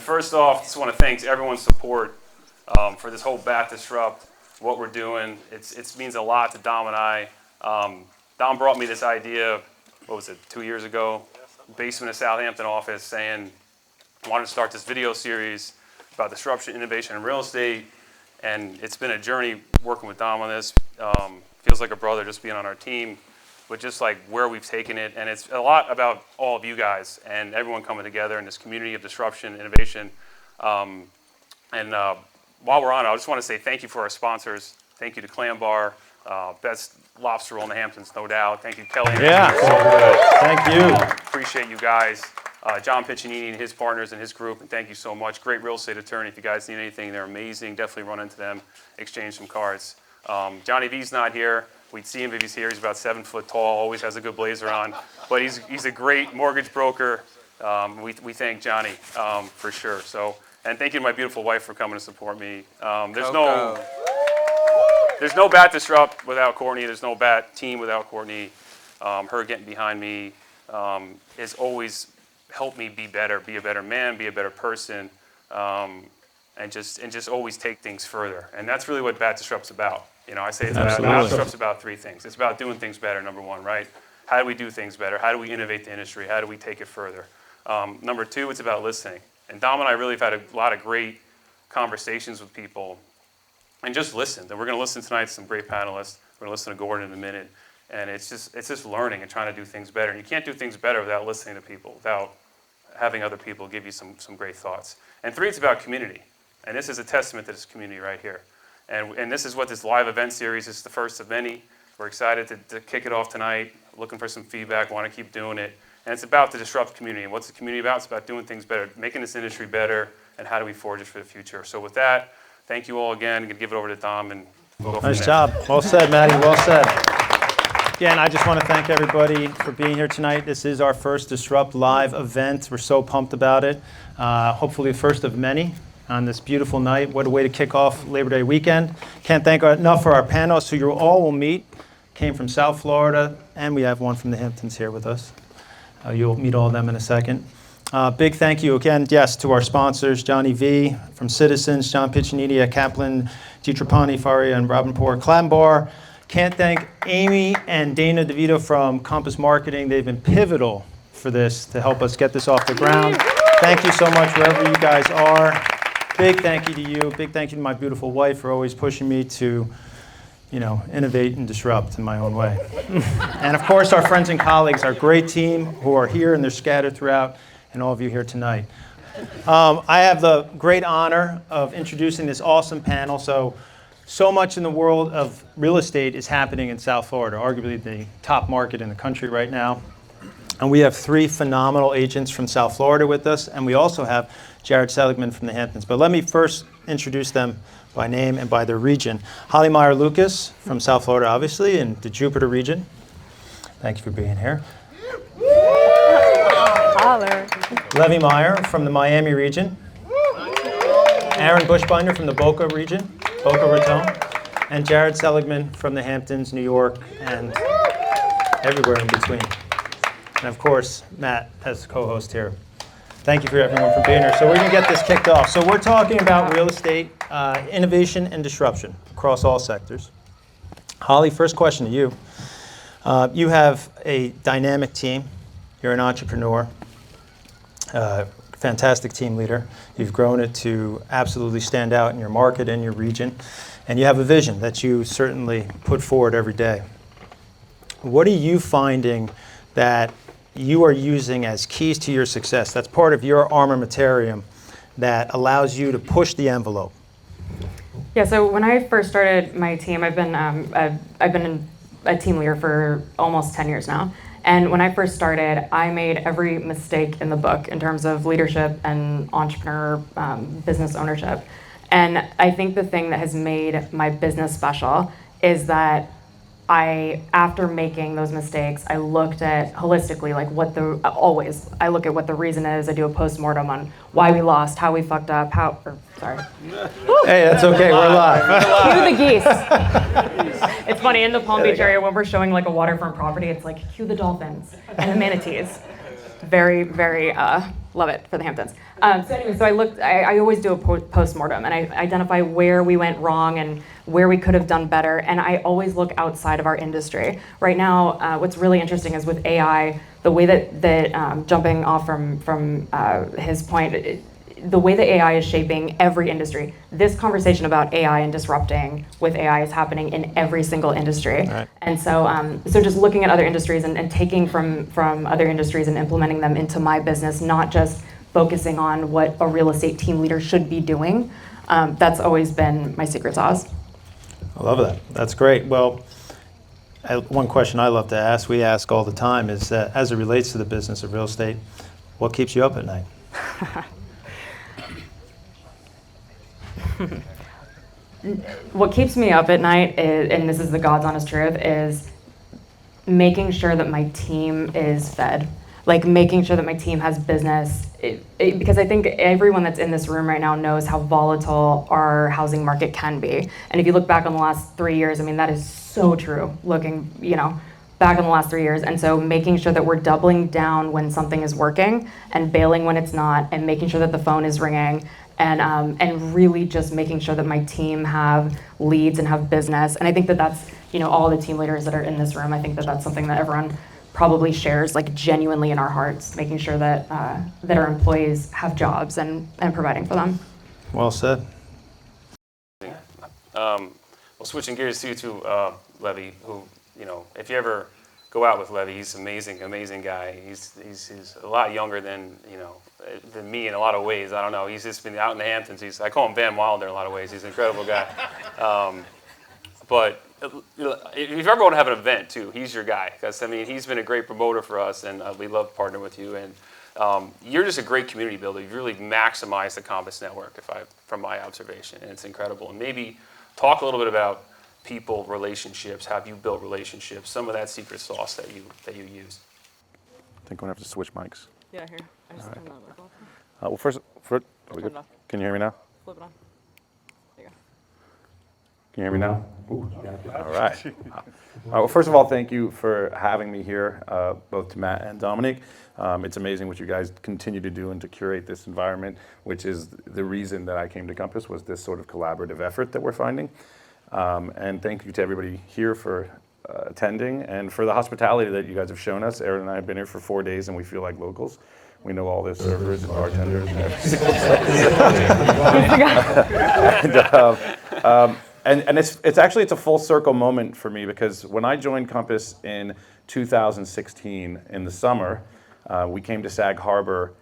first off, just want to thank everyone's support for this whole Bat Disrupt, what we're doing. It means a lot to Dom and I. Dom brought me this idea, what was it, 2 years ago? Basement of Southampton office, saying I wanted to start this video series about disruption, innovation, and real estate. And it's been a journey working with Dom on this. Feels like a brother just being on our team, but just like where we've taken it. And it's a lot about all of you guys and everyone coming together in this community of disruption, innovation. While we're on it, I just want to say thank you for our sponsors. Thank you to Clam Bar, best lobster roll in the Hamptons, no doubt. Thank you, Kelly. Yeah, so good. Thank you. Appreciate you guys. John Piccinini and his partners and his group, and thank you so much. Great real estate attorney. If you guys need anything, they're amazing. Definitely run into them, exchange some cards. Johnny V's not here. We'd see him if he's here. He's about 7 foot tall, always has a good blazer on. But he's a great mortgage broker. We thank Johnny for sure. So, and thank you to my beautiful wife for coming to support me. There's no Bat Disrupt without Courtney. There's no Bat team without Courtney. Her getting behind me is always helped me be better, be a better man, be a better person, and just always take things further. And that's really what Bat Disrupt's about. You know, I say it's about, Bat Disrupt's about 3 things. It's about doing things better, number 1, right? How do we do things better? How do we innovate the industry? How do we take it further? Number 2, it's about listening. And Dom and I really have had a lot of great conversations with people and just listened. And we're going to listen tonight to some great panelists. We're going to listen to Gordon in a minute. And it's just learning and trying to do things better. And you can't do things better without listening to people, without having other people give you some great thoughts. And 3, it's about community. And this is a testament to this community right here. And this is what this live event series is, the first of many. We're excited to kick it off tonight, looking for some feedback, want to keep doing it. And it's about the disrupt community. And what's the community about? It's about doing things better, making this industry better, and how do we forge it for the future. So with that, thank you all again. I'm going to give it over to Dom, and we'll go from there. Nice job. Well said, Matty. Well said. Again, I just want to thank everybody for being here tonight. This is our first Disrupt Live event. We're so pumped about it. Hopefully the first of many on this beautiful night. What a way to kick off Labor Day weekend. Can't thank enough for our panelists who you all will meet. Came from South Florida, and we have one from the Hamptons here with us. You'll meet all of them in a second. Big thank you again, yes, to our sponsors, Johnny V from Citizens, John Piccinini at Kaplan, DiTrapani, Faria, and Robinport Clam Bar. Can't thank Amy and Dana DeVito from Compass Marketing. They've been pivotal for this to help us get this off the ground. Thank you so much wherever you guys are. Big thank you to you. Big thank you to my beautiful wife for always pushing me to, innovate and disrupt in my own way. And of course, our friends and colleagues, our great team who are here and they're scattered throughout, and all of you here tonight. I have the great honor of introducing this awesome panel. So much in the world of real estate is happening in South Florida, arguably the top market in the country right now. And we have 3 phenomenal agents from South Florida with us, and we also have Jared Seligman from the Hamptons. But let me first introduce them by name and by their region. Holly Meyer-Lucas from South Florida, obviously, in the Jupiter region. Thank you for being here. Holler. Levy Meyer from the Miami region. Aaron Bushbinder from the Boca region, Boca Raton. And Jared Seligman from the Hamptons, New York, and everywhere in between. And of course, Matt as co-host here. Thank you for everyone for being here. So we're going to get this kicked off. So we're talking about real estate, innovation, and disruption across all sectors. Holly, first question to you. You have a dynamic team. You're an entrepreneur, fantastic team leader. You've grown it to absolutely stand out in your market and your region. And you have a vision that you certainly put forward every day. What are you finding that you are using as keys to your success? That's part of your armamentarium that allows you to push the envelope. Yeah, so when I first started my team, I've been a team leader for almost 10 years now. And when I first started, I made every mistake in the book in terms of leadership and entrepreneur business ownership. And I think the thing that has made my business special is that after making those mistakes, I looked at holistically, like I look at what the reason is. I do a postmortem on why we lost, how we fucked up, sorry. Hey, that's okay, we're live. Cue the geese. It's funny, in the Palm Beach area, when we're showing like a waterfront property, it's like, cue the dolphins and the manatees. very, very love it for the Hamptons. So anyway, I always do a post-mortem, and I identify where we went wrong and where we could have done better, and I always look outside of our industry. Right now, what's really interesting is with AI, the way that jumping off from his point, the way that AI is shaping every industry. This conversation about AI and disrupting with AI is happening in every single industry. Right. And so just looking at other industries and taking from other industries and implementing them into my business, not just focusing on what a real estate team leader should be doing. That's always been my secret sauce. I love that. That's great. Well, one question I love to ask, we ask all the time, is that as it relates to the business of real estate, what keeps you up at night? What keeps me up at night is, and this is the God's honest truth, is making sure that my team is fed. Like making sure that my team has business. Because I think everyone that's in this room right now knows how volatile our housing market can be. And if you look back on the last 3 years, I mean, that is so true, looking, back on the last 3 years. And so making sure that we're doubling down when something is working and bailing when it's not, and making sure that the phone is ringing, and really just making sure that my team have leads and have business. And I think that that's, all the team leaders that are in this room, I think that that's something that everyone probably shares, like genuinely in our hearts, making sure that that our employees have jobs and providing for them. Well said. Well, switching gears to Levy, who, if you ever go out with Levy, he's amazing guy. He's a lot younger than me in a lot of ways. I don't know. He's just been out in the Hamptons. I call him Van Wilder in a lot of ways. He's an incredible guy. But if you ever want to have an event too, he's your guy. Because he's been a great promoter for us, and we love partnering with you. And you're just a great community builder. You've really maximized the Compass network, from my observation, and it's incredible. And maybe talk a little bit about people, relationships. How have you built relationships? Some of that secret sauce that you use. I think we're gonna have to switch mics. Yeah, here. I just turned that mic off. Well, first, are we good? Can you hear me now? Flip it on. There you go. Can you hear me now? Ooh, yeah. All right. Well, first of all, thank you for having me here, both to Matt and Dominic. It's amazing what you guys continue to do and to curate this environment, which is the reason that I came to Compass, was this sort of collaborative effort that we're finding. And thank you to everybody here for attending and for the hospitality that you guys have shown us. Aaron and I have been here for 4 days and we feel like locals. We know all the servers and bartenders and every single place. And it's a full circle moment for me, because when I joined Compass in 2016 in the summer, we came to Sag Harbor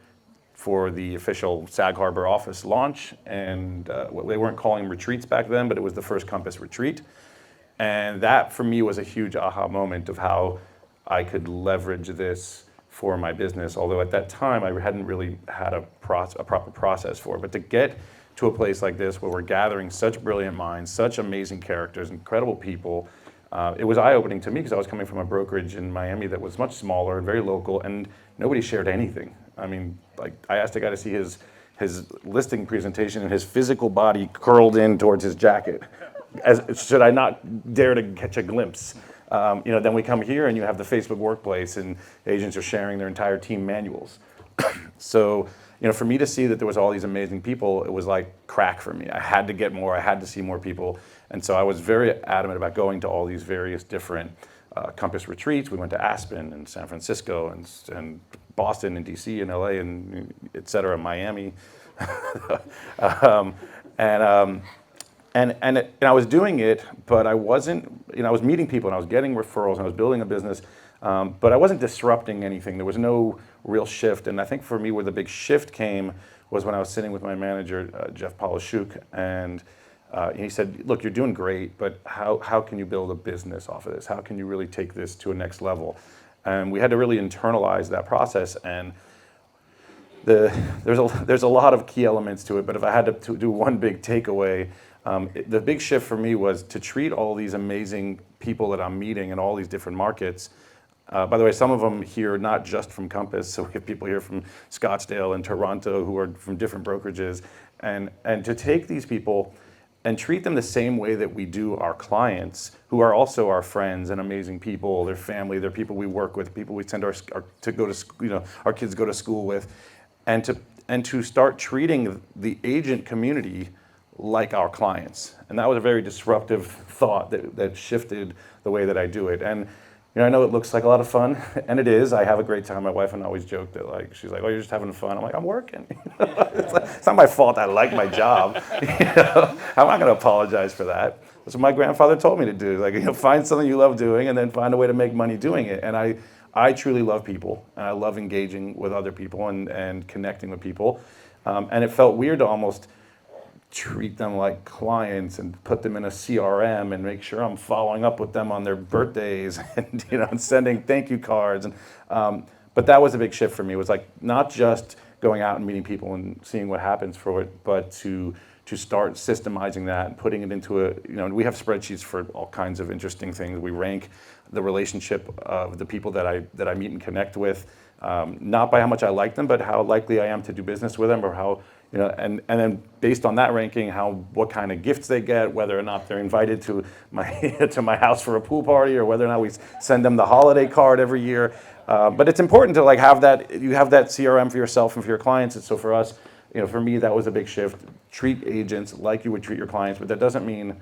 for the official Sag Harbor office launch, and they weren't calling them retreats back then, but it was the first Compass retreat. And that for me was a huge aha moment of how I could leverage this for my business, although at that time I hadn't really had a proper process for it. But to get to a place like this where we're gathering such brilliant minds, such amazing characters, incredible people, it was eye-opening to me, because I was coming from a brokerage in Miami that was much smaller and very local, and nobody shared anything. I mean, like, I asked a guy to see his listing presentation, and his physical body curled in towards his jacket, as should I not dare to catch a glimpse. Then we come here and you have the Facebook Workplace, and agents are sharing their entire team manuals. So, for me to see that there was all these amazing people, it was like crack for me. I had to get more, I had to see more people. And so I was very adamant about going to all these various different Compass retreats. We went to Aspen and San Francisco and Boston and DC and LA and et cetera, Miami. And I was doing it, but I wasn't, I was meeting people and I was getting referrals and I was building a business, but I wasn't disrupting anything. There was no real shift. And I think for me where the big shift came was when I was sitting with my manager, Jeff Polishuk, and he said, look, you're doing great, but how can you build a business off of this? How can you really take this to a next level? And we had to really internalize that process. And there's a lot of key elements to it, but if I had to do one big takeaway, the big shift for me was to treat all these amazing people that I'm meeting in all these different markets. By the way, some of them here, not just from Compass, so we have people here from Scottsdale and Toronto who are from different brokerages, and to take these people and treat them the same way that we do our clients, who are also our friends and amazing people, their family, they're people we work with, people we send our our kids go to school with, and to start treating the agent community like our clients. And that was a very disruptive thought that shifted the way that I do it. And I know it looks like a lot of fun, and it is. I have a great time. My wife and I always joke that, like, she's like, "Oh, you're just having fun." I'm like, "I'm working." It's not my fault. I like my job. I'm not going to apologize for that. That's what my grandfather told me to do. Like, find something you love doing, and then find a way to make money doing it. And I truly love people, and I love engaging with other people and connecting with people. And it felt weird to almost treat them like clients and put them in a CRM and make sure I'm following up with them on their birthdays and and sending thank you cards. And but that was a big shift for me. It was like not just going out and meeting people and seeing what happens for it, but to start systemizing that and putting it into we have spreadsheets for all kinds of interesting things. We rank the relationship of the people that I meet and connect with, not by how much I like them, but how likely I am to do business with them, or how and then based on that ranking, what kind of gifts they get, whether or not they're invited to my house for a pool party, or whether or not we send them the holiday card every year. But it's important to have that CRM for yourself and for your clients. And so for us, for me, that was a big shift. Treat agents like you would treat your clients, but that doesn't mean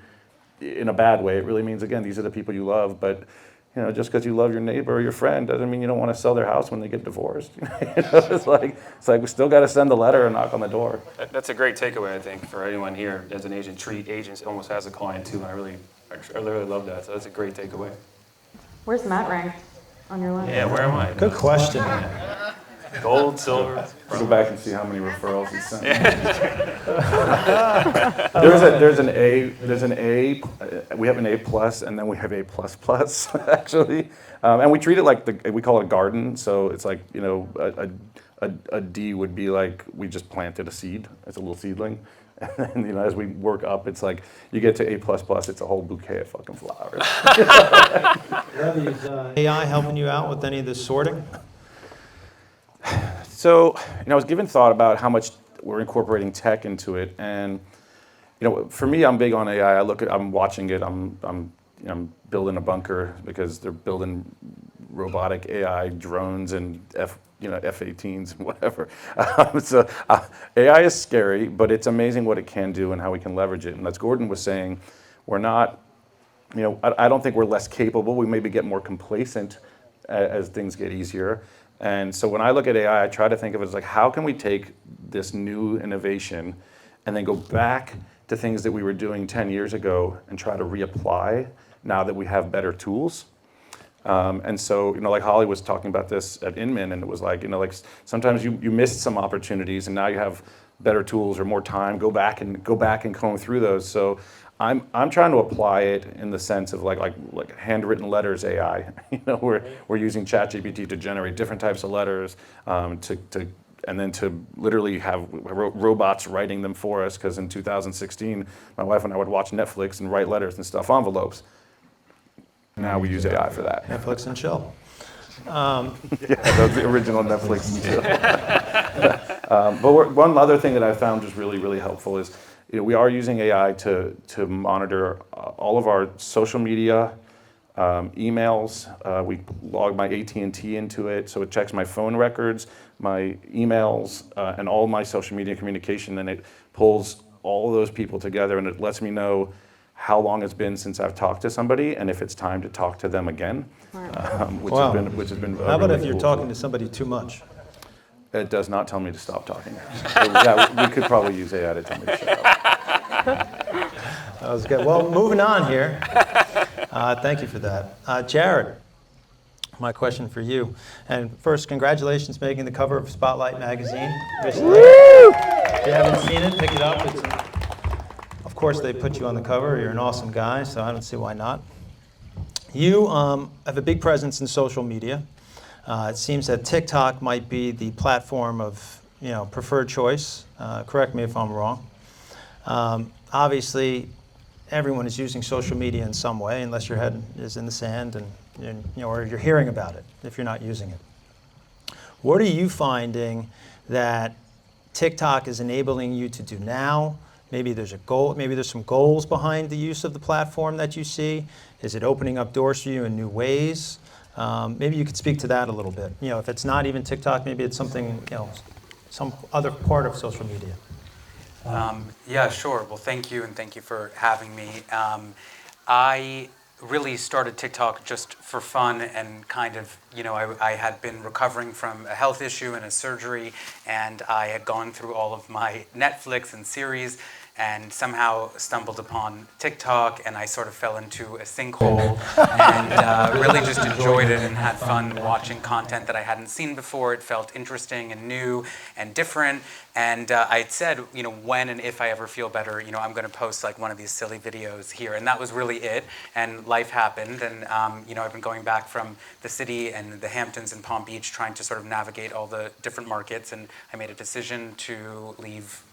in a bad way. It really means, again, these are the people you love. But just because you love your neighbor or your friend doesn't mean you don't want to sell their house when they get divorced. It's like we still got to send a letter and knock on the door. That's a great takeaway, I think, for anyone here. As an agent, treat agents almost as a client too. And I really love that. So that's a great takeaway. Where's Matt ranked on your list? Yeah, where am I? Good question. Gold, silver. Go back and see how many referrals he sent. There's an A. We have an A plus, and then we have A plus plus actually, and we treat it like we call it a garden. So it's like a D would be like we just planted a seed. It's a little seedling, and as we work up, it's like you get to A plus plus. It's a whole bouquet of fucking flowers. Is AI helping you out with any of this sorting? So, I was given thought about how much we're incorporating tech into it, and for me, I'm big on AI. I'm watching it. I'm building a bunker because they're building robotic AI drones and F-18s and whatever. So AI is scary, but it's amazing what it can do and how we can leverage it. And as Gordon was saying, we're not. I don't think we're less capable. We maybe get more complacent as things get easier. And so when I look at AI, I try to think of it as like, how can we take this new innovation and then go back to things that we were doing 10 years ago and try to reapply now that we have better tools? And so, like Holly was talking about this at Inman, and it was like, sometimes you missed some opportunities, and now you have better tools or more time. Go back and comb through those. So I'm trying to apply it in the sense of like handwritten letters AI. We're using ChatGPT to generate different types of letters, and then to literally have robots writing them for us. Because in 2016, my wife and I would watch Netflix and write letters and stuff envelopes. Now we use AI for that. Netflix and chill. Yeah, that was the original Netflix and chill. But one other thing that I found just really, really helpful is we are using AI to monitor all of our social media, emails. We log my AT&T into it, so it checks my phone records, my emails, and all my social media communication, and it pulls all of those people together, and it lets me know how long it's been since I've talked to somebody, and if it's time to talk to them again, which has been How about really if you're cool. talking to somebody too much? It does not tell me to stop talking. So, yeah, we could probably use AI to tell me to shut up. That was good. Well, moving on here. Thank you for that. Jared, my question for you. And first, congratulations making the cover of Spotlight magazine recently. If you haven't seen it, pick it up. Of course, they put you on the cover. You're an awesome guy, so I don't see why not. You have a big presence in social media. It seems that TikTok might be the platform of preferred choice. Correct me if I'm wrong. Obviously, everyone is using social media in some way, unless your head is in the sand and or you're hearing about it if you're not using it. What are you finding that TikTok is enabling you to do now Maybe there's a goal, maybe there's some goals behind the use of the platform that you see. Is it opening up doors for you in new ways? Maybe you could speak to that a little bit. If it's not even TikTok, maybe it's something, some other part of social media. Yeah, sure. Well, thank you, and thank you for having me. I really started TikTok just for fun and kind of, I had been recovering from a health issue and a surgery, and I had gone through all of my Netflix and series and somehow stumbled upon TikTok, and I sort of fell into a sinkhole and really just enjoyed it and had fun watching content that I hadn't seen before. It felt interesting and new and different. And I said, when and if I ever feel better, I'm going to post like one of these silly videos here. And that was really it. And life happened. And, I've been going back from the city and the Hamptons and Palm Beach trying to sort of navigate all the different markets. And I made a decision to leave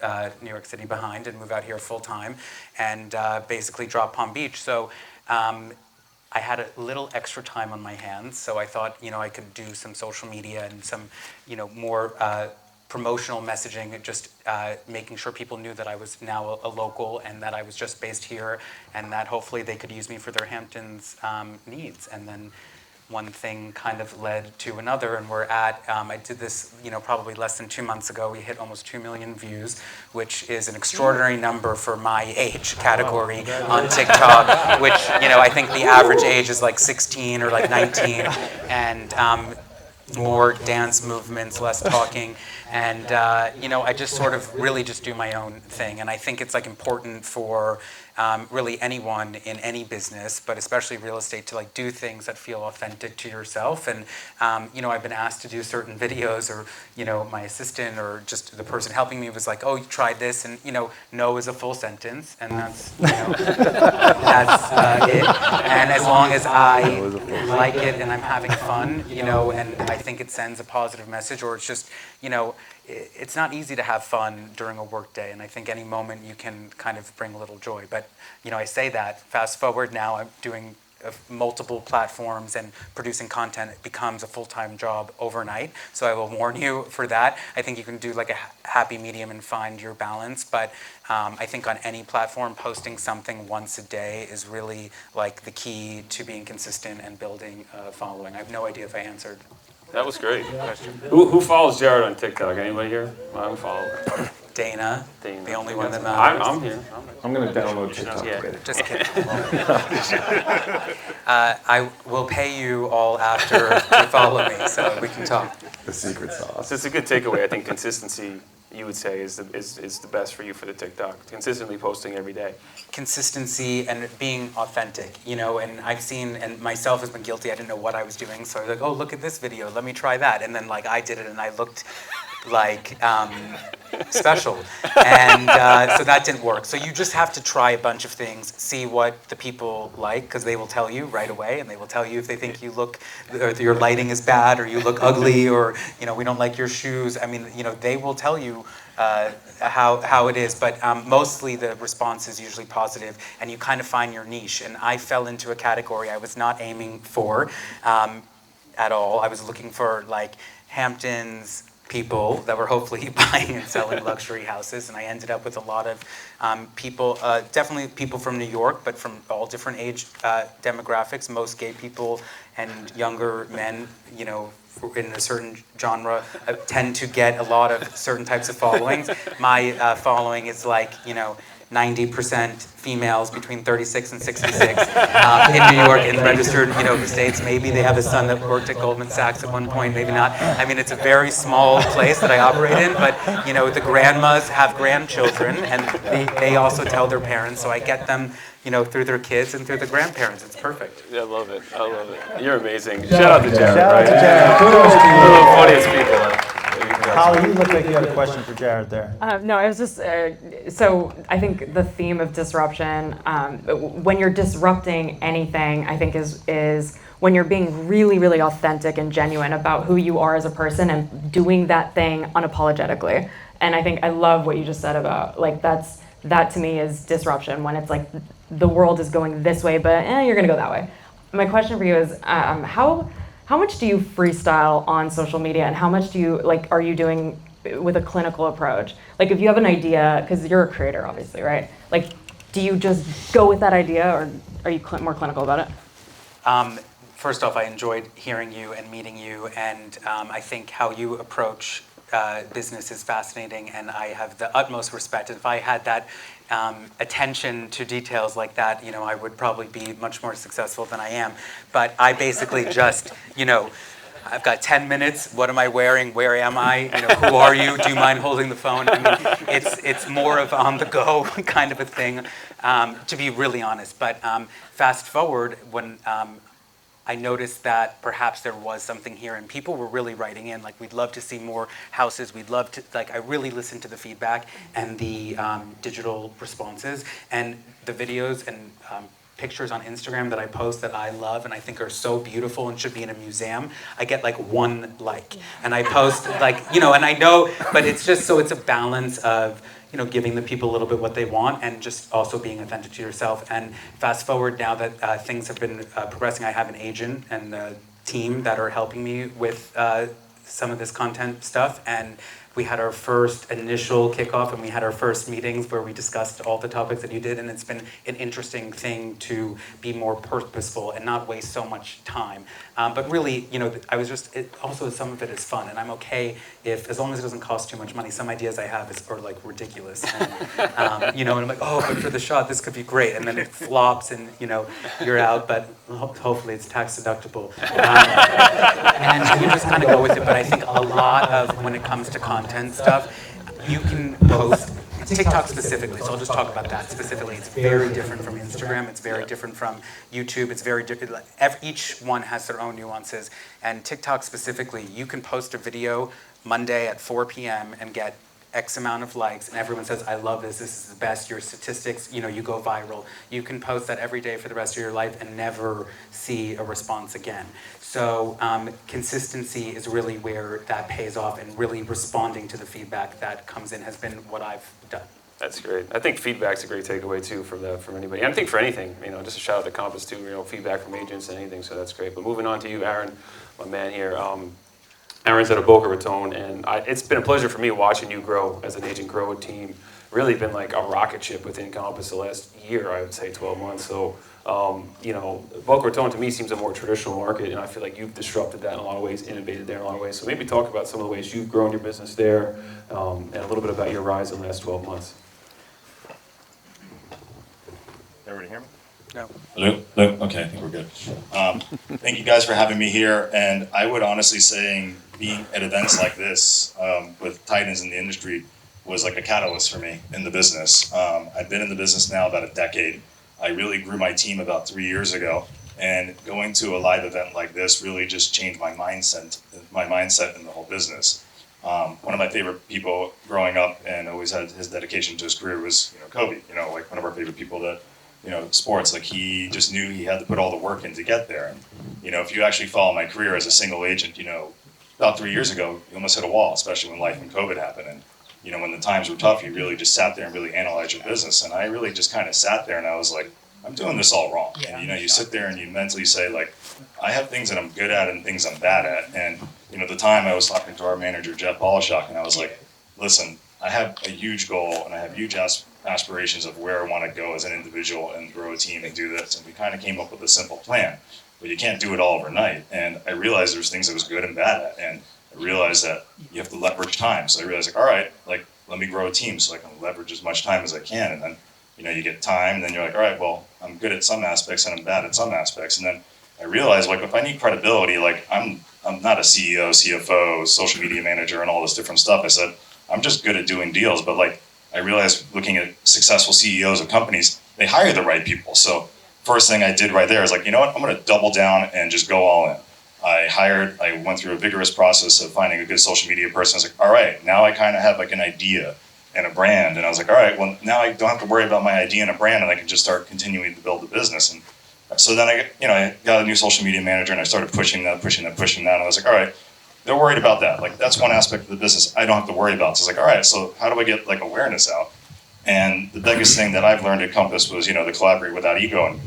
New York City behind and move out here full time and basically drop Palm Beach. So I had a little extra time on my hands. So I thought, I could do some social media and some, more promotional messaging, just making sure people knew that I was now a local and that I was just based here and that hopefully they could use me for their Hamptons needs. And then one thing kind of led to another, and we're at, I did this, probably less than 2 months ago. We hit almost 2 million views, which is an extraordinary number for my age category on TikTok, which, I think the average age is like 16 or like 19, and more dance movements, less talking. And, I just sort of really just do my own thing. And I think it's like important for really anyone in any business, but especially real estate, to like do things that feel authentic to yourself. And, I've been asked to do certain videos, or, my assistant or just the person helping me was like, oh, you tried this. And, no is a full sentence. And that's, that's it. And as long as I like it and I'm having fun, and I think it sends a positive message, or it's just, it's not easy to have fun during a work day, and I think any moment you can kind of bring a little joy. But, I say that, fast forward now, I'm doing multiple platforms and producing content. It becomes a full-time job overnight, so I will warn you for that. I think you can do like a happy medium and find your balance, but I think on any platform, posting something once a day is really like the key to being consistent and building a following. I have no idea if I answered. That was great. Who follows Jared on TikTok? Anybody here? I'm a follower. Dana, Dana. the only one that matters. I'm here. I'm going to download TikTok. Yeah. Just kidding. I will pay you all after you follow me, so we can talk. The secret sauce. So it's a good takeaway. I think consistency, you would say, is the best for you for the TikTok. Consistently posting every day. Consistency and being authentic, and I've seen, and myself has been guilty, I didn't know what I was doing, so I was like, oh, look at this video, let me try that, and then like I did it and I looked like special, and so that didn't work. So you just have to try a bunch of things, see what the people like, because they will tell you right away, and they will tell you if they think you look, or your lighting is bad, or you look ugly, or we don't like your shoes. I mean, they will tell you how it is, but mostly the response is usually positive, and you kind of find your niche. And I fell into a category I was not aiming for at all. I was looking for like Hamptons people that were hopefully buying and selling luxury houses, and I ended up with a lot of people, definitely people from New York, but from all different age demographics, most gay people and younger men, in a certain genre, tend to get a lot of certain types of followings. My following is like, 90% females between 36 and 66 in New York, in registered, states. Maybe they have a son that worked at Goldman Sachs at one point, maybe not. I mean, it's a very small place that I operate in, but, the grandmas have grandchildren, and they also tell their parents, so I get them, through their kids and through the grandparents. It's perfect. Yeah, I love it. I love it. You're amazing. Shout out to Jared. Shout out to Right? Jared. Kudos to One of you. the funniest people. Holly, you look like you had a question for Jared there. No, I was just, so I think the theme of disruption, when you're disrupting anything, I think is when you're being really, really authentic and genuine about who you are as a person and doing that thing unapologetically. And I think I love what you just said about, like, that to me is disruption, when it's like the world is going this way, but you're gonna go that way. My question for you is, how much do you freestyle on social media, and how much do you, like, are you doing with a clinical approach? Like if you have an idea, because you're a creator, obviously, right? Like, do you just go with that idea, or are you more clinical about it? First off, I enjoyed hearing you and meeting you, and I think how you approach business is fascinating, and I have the utmost respect. If I had that attention to details like that, I would probably be much more successful than I am. But I basically just, I've got 10 minutes. What am I wearing? Where am I? Who are you? Do you mind holding the phone? I mean, it's more of on the go kind of a thing, to be really honest. But fast forward when I noticed that perhaps there was something here, and people were really writing in, like, we'd love to see more houses, we'd love to, like, I really listened to the feedback and the digital responses, and the videos and pictures on Instagram that I post that I love and I think are so beautiful and should be in a museum. I get like 1 like, and I post like, and I know, but it's just, so it's a balance of, giving the people a little bit what they want and just also being authentic to yourself. And fast forward now that things have been progressing, I have an agent and a team that are helping me with some of this content stuff. And we had our first initial kickoff and we had our first meetings where we discussed all the topics that you did, and it's been an interesting thing to be more purposeful and not waste so much time. But really, I was just, also some of it is fun, and I'm okay if, as long as it doesn't cost too much money. Some ideas I have are like ridiculous, and, and I'm like, oh, but for the shot, this could be great, and then it flops and, you're out, but hopefully it's tax deductible. And you just kind of go with it, but I think a lot of, when it comes to content stuff, you can post, TikTok specifically, so I'll just talk about that specifically. It's very different from Instagram, it's very different from YouTube, it's very different. Each one has their own nuances, and TikTok specifically, you can post a video Monday at 4 p.m. and get X amount of likes, and everyone says, I love this is the best, your statistics, you go viral. You can post that every day for the rest of your life and never see a response again. So consistency is really where that pays off, and really responding to the feedback that comes in has been what I've done. That's great. I think feedback's a great takeaway too from anybody. And I think for anything, just a shout out to Compass too, feedback from agents and anything, so that's great. But moving on to you, Aaron, my man here. Aaron's at a Boca Raton, and it's been a pleasure for me watching you grow as an agent, grow a team. Really been like a rocket ship within Compass the last year, I would say 12 months. So, Boca Raton to me seems a more traditional market, and I feel like you've disrupted that in a lot of ways, innovated there in a lot of ways. So maybe talk about some of the ways you've grown your business there, and a little bit about your rise in the last 12 months. Everybody hear me? No. Hello? Okay, I think we're good. Thank you guys for having me here, and I would honestly say being at events like this with titans in the industry was like a catalyst for me in the business. I've been in the business now about a decade. I really grew my team about 3 years ago, and going to a live event like this really just changed my mindset in the whole business. One of my favorite people growing up and always had his dedication to his career was Kobe, like one of our favorite people that sports, like he just knew he had to put all the work in to get there. And, if you actually follow my career as a single agent, about 3 years ago, you almost hit a wall, especially when life and COVID happened. And, when the times were tough, you really just sat there and really analyzed your business. And I really just kind of sat there and I was like, I'm doing this all wrong. Yeah. And, you sit there and you mentally say, like, I have things that I'm good at and things I'm bad at. And, at the time I was talking to our manager, Jeff Polishok, and I was like, listen, I have a huge goal and I have huge aspirations of where I want to go as an individual and grow a team and do this. And we kind of came up with a simple plan, but you can't do it all overnight. And I realized there's things I was good and bad at. And I realized that you have to leverage time. So I realized, all right, let me grow a team so I can leverage as much time as I can. And then, you get time, and then you're like, all right, well, I'm good at some aspects and I'm bad at some aspects. And then I realized, if I need credibility, I'm not a CEO, CFO, social media manager, and all this different stuff. I said, I'm just good at doing deals. But I realized looking at successful CEOs of companies, they hire the right people. So first thing I did right there is I'm going to double down and just go all in. I went through a vigorous process of finding a good social media person. I was like, all right, now I kind of have an idea and a brand. And I was like, all right, well, now I don't have to worry about my idea and a brand, and I can just start continuing to build the business. And so then I got a new social media manager, and I started pushing that. And I was like, all right, they're worried about that. That's one aspect of the business I don't have to worry about. So it's all right, so how do I get awareness out? And the biggest thing that I've learned at Compass was, to collaborate without ego and,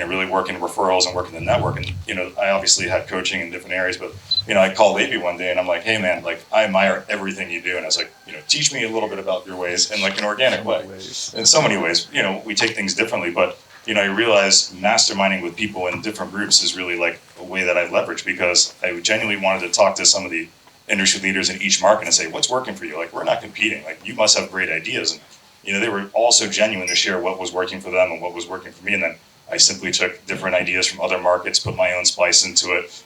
really working referrals and working the network. And, I obviously had coaching in different areas, but I called Levi one day and I'm like, hey man, like I admire everything you do. And I was like, teach me a little bit about your ways in like an organic way. In so many ways, we take things differently, but I realize masterminding with people in different groups is really like a way that I leverage, because I genuinely wanted to talk to some of the industry leaders in each market and say, what's working for you? Like, we're not competing. Like, you must have great ideas. And, they were all so genuine to share what was working for them and what was working for me. And then I simply took different ideas from other markets, put my own spice into it,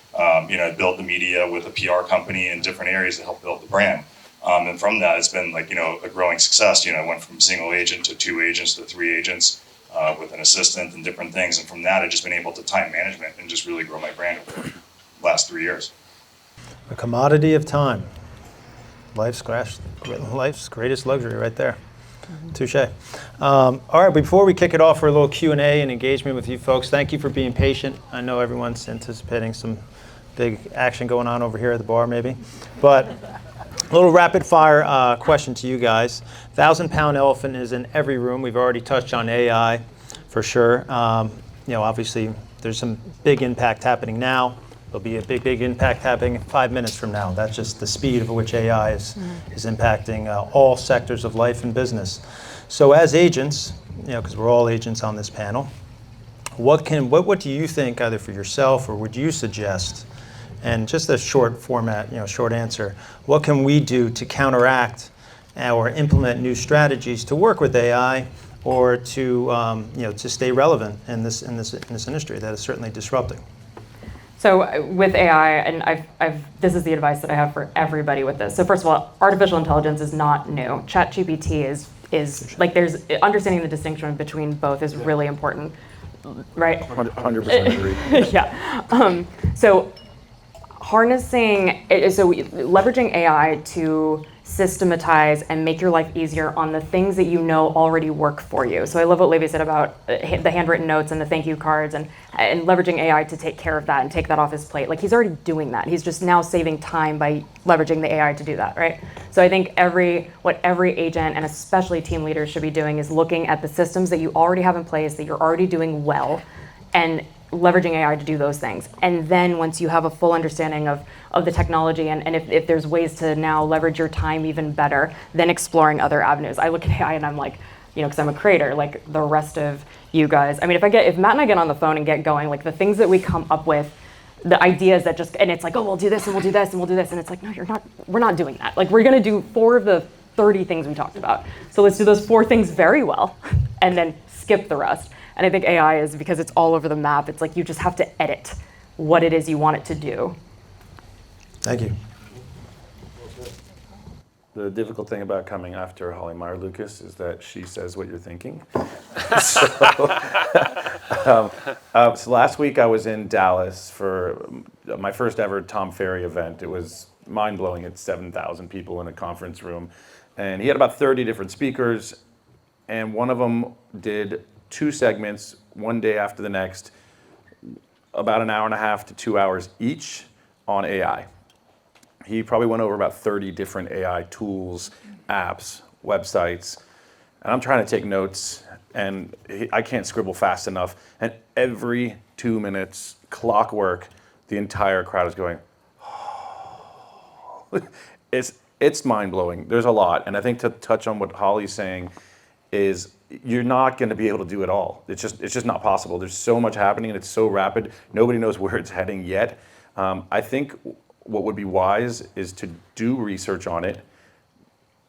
built the media with a PR company in different areas to help build the brand. And from that, it's been like, a growing success. I went from single agent to 2 agents to 3 agents with an assistant and different things. And from that, I've just been able to time management and just really grow my brand over the last 3 years. A commodity of time. Life's greatest luxury right there. Touche. All right, before we kick it off for a little Q&A and engagement with you folks, thank you for being patient. I know everyone's anticipating some big action going on over here at the bar maybe. But a little rapid fire question to you guys. 1,000-pound elephant is in every room. We've already touched on AI for sure. Obviously there's some big impact happening now. There'll be a big impact happening 5 minutes from now. That's just the speed of which AI is impacting all sectors of life and business. So as agents, because we're all agents on this panel, what do you think, either for yourself or would you suggest, and just a short format, short answer, what can we do to counteract or implement new strategies to work with AI or to stay relevant in this industry that is certainly disrupting? So with AI, and this is the advice that I have for everybody with this. So first of all, artificial intelligence is not new. ChatGPT is like, there's understanding the distinction between both is really important, right? 100% agree. Yeah. So leveraging AI to systematize and make your life easier on the things that already work for you. So I love what Levi said about the handwritten notes and the thank you cards and leveraging AI to take care of that and take that off his plate. Like, he's already doing that. He's just now saving time by leveraging the AI to do that, right? So I think what every agent and especially team leaders should be doing is looking at the systems that you already have in place, that you're already doing well, and leveraging AI to do those things. And then once you have a full understanding of the technology and if there's ways to now leverage your time even better, then exploring other avenues. I look at AI and I'm like, because I'm a creator, like the rest of you guys. I mean, if Matt and I get on the phone and get going, like the things that we come up with, the ideas that and it's like, oh, we'll do this and we'll do this and we'll do this. And it's like, no, we're not doing that. Like, we're gonna do 4 of the 30 things we talked about. So let's do those 4 things very well and then skip the rest. And I think AI is, because it's all over the map, it's like you just have to edit what it is you want it to do. Thank you. The difficult thing about coming after Holly Meyer-Lucas is that she says what you're thinking. So last week I was in Dallas for my first ever Tom Ferry event. It was mind-blowing. It's 7,000 people in a conference room. And he had about 30 different speakers, and one of them did 2 segments, one day after the next, about an hour and a half to 2 hours each on AI. He probably went over about 30 different AI tools, apps, websites, and I'm trying to take notes, and I can't scribble fast enough. And every 2 minutes, clockwork, the entire crowd is going, oh. It's mind-blowing. There's a lot, and I think to touch on what Holly's saying is, you're not going to be able to do it all. It's just not possible. There's so much happening and it's so rapid. Nobody knows where it's heading yet. I think what would be wise is to do research on it.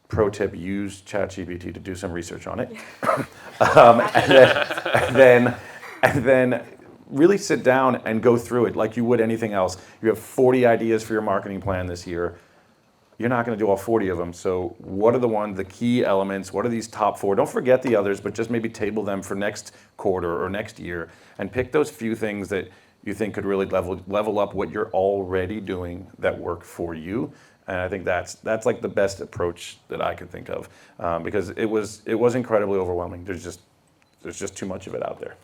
Pro tip: use ChatGPT to do some research on it, and then really sit down and go through it like you would anything else. You have 40 ideas for your marketing plan this year. You're not going to do all 40 of them. So what are the key elements? What are these top 4? Don't forget the others, but just maybe table them for next quarter or next year, and pick those few things that you think could really level up what you're already doing that work for you. And I think that's like the best approach that I could think of, because it was incredibly overwhelming. There's just too much of it out there.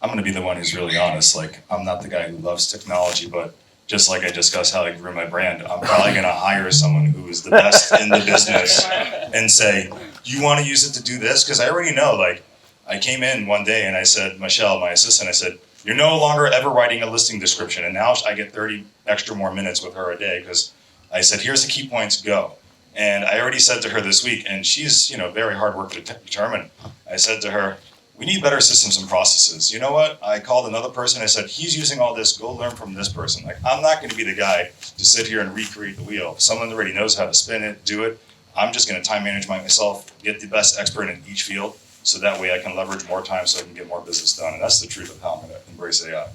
I'm going to be the one who's really honest. Like, I'm not the guy who loves technology, but just like I discussed how I grew my brand, I'm probably going to hire someone who is the best in the business and say, you want to use it to do this? Because I already know, like, I came in one day and I said, Michelle, my assistant, I said, you're no longer ever writing a listing description. And now I get 30 extra more minutes with her a day because I said, here's the key points, go. And I already said to her this week, and she's very hard work to determine. I said to her, we need better systems and processes. You know what? I called another person. I said, he's using all this. Go learn from this person. Like, I'm not going to be the guy to sit here and recreate the wheel. If someone already knows how to spin it, do it. I'm just going to time manage myself, get the best expert in each field, so that way I can leverage more time so I can get more business done. And that's the truth of how I'm going to embrace AI.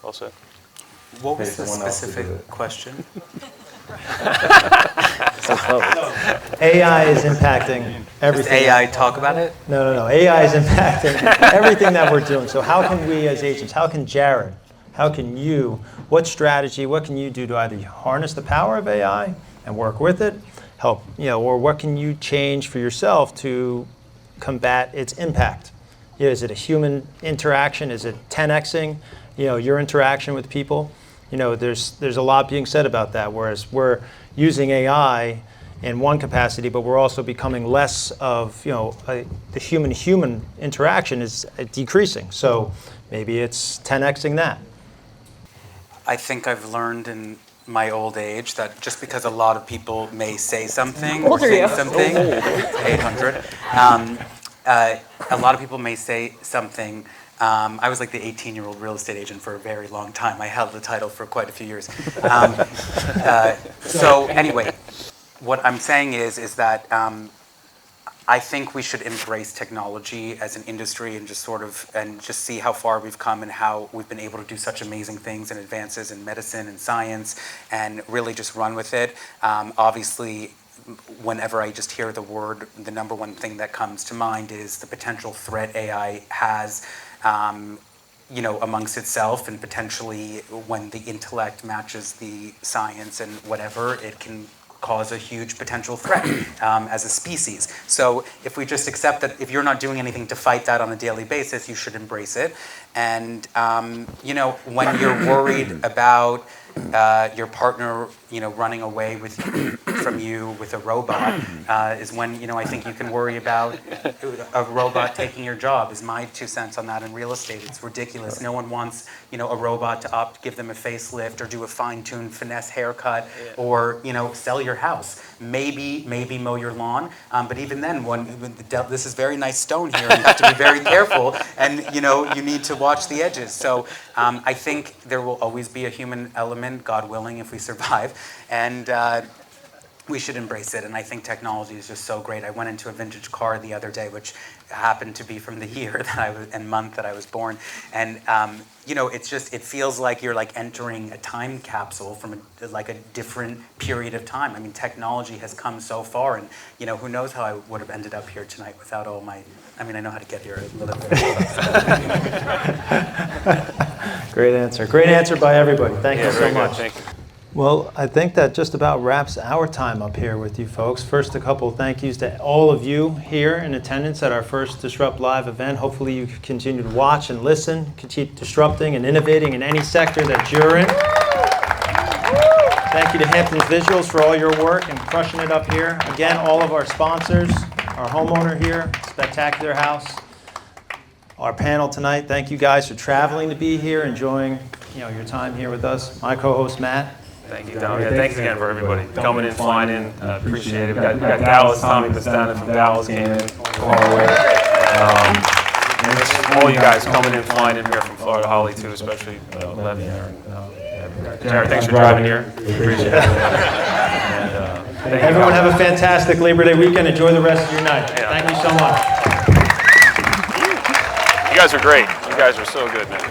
Well said. What was the specific question? AI is impacting everything. Does AI talk about it? No. AI is impacting everything that we're doing. So how can we as agents, how can Jared, how can you, what strategy, what can you do to either harness the power of AI and work with it, help, or what can you change for yourself to combat its impact? Is it a human interaction? Is it 10xing, your interaction with people? There's a lot being said about that, whereas we're using AI in one capacity, but we're also becoming less of, the human-human interaction is decreasing. So maybe it's 10xing that. I think I've learned in my old age that just because a lot of people may say something or think something, 800, a lot of people may say something. I was like the 18-year-old real estate agent for a very long time. I held the title for quite a few years. So anyway, what I'm saying is that I think we should embrace technology as an industry and just see how far we've come and how we've been able to do such amazing things and advances in medicine and science, and really just run with it. Obviously, whenever I just hear the word, the number one thing that comes to mind is the potential threat AI has amongst itself, and potentially when the intellect matches the science and whatever, it can cause a huge potential threat as a species. So if we just accept that if you're not doing anything to fight that on a daily basis, you should embrace it. And when you're worried about your partner, running away from you with a robot, is when I think you can worry about a robot taking your job. Is my 2 cents on that in real estate. It's ridiculous. No one wants a robot to give them a facelift or do a fine-tuned finesse haircut, or sell your house. Maybe mow your lawn. But even then, this is very nice stone here, and you have to be very careful, and you need to watch the edges. So I think there will always be a human element, God willing, if we survive, and we should embrace it. And I think technology is just so great. I went into a vintage car the other day, which happened to be from the year and month that I was born, and it feels like you're like entering a time capsule from a different period of time. I mean, technology has come so far, and who knows how I would have ended up here tonight without all my. I mean, I know how to get here a little bit. Great answer. Great answer by everybody. Thank you so much. Thank you. Well, I think that just about wraps our time up here with you folks. First, a couple of thank yous to all of you here in attendance at our first Disrupt Live event. Hopefully you continue to watch and listen, keep disrupting and innovating in any sector that you're in. Thank you to Hamptons Visuals for all your work and crushing it up here. Again, all of our sponsors, our homeowner here, Spectacular House, our panel tonight. Thank you guys for traveling to be here, enjoying your time here with us. My co-host, Matt. Thank you, Tom. Thanks again for everybody coming in, flying in. Appreciate it. We got Dallas, Tommy that's down in from Dallas, came in all the way. And just all you guys coming in, flying in here from Florida, Holly too, especially Levy there. Jared, thanks for driving here. Appreciate it. And, thank Everyone have a fantastic Labor Day weekend. Enjoy the rest of your night. Yeah. Thank you so much. You guys are great. You guys are so good, man.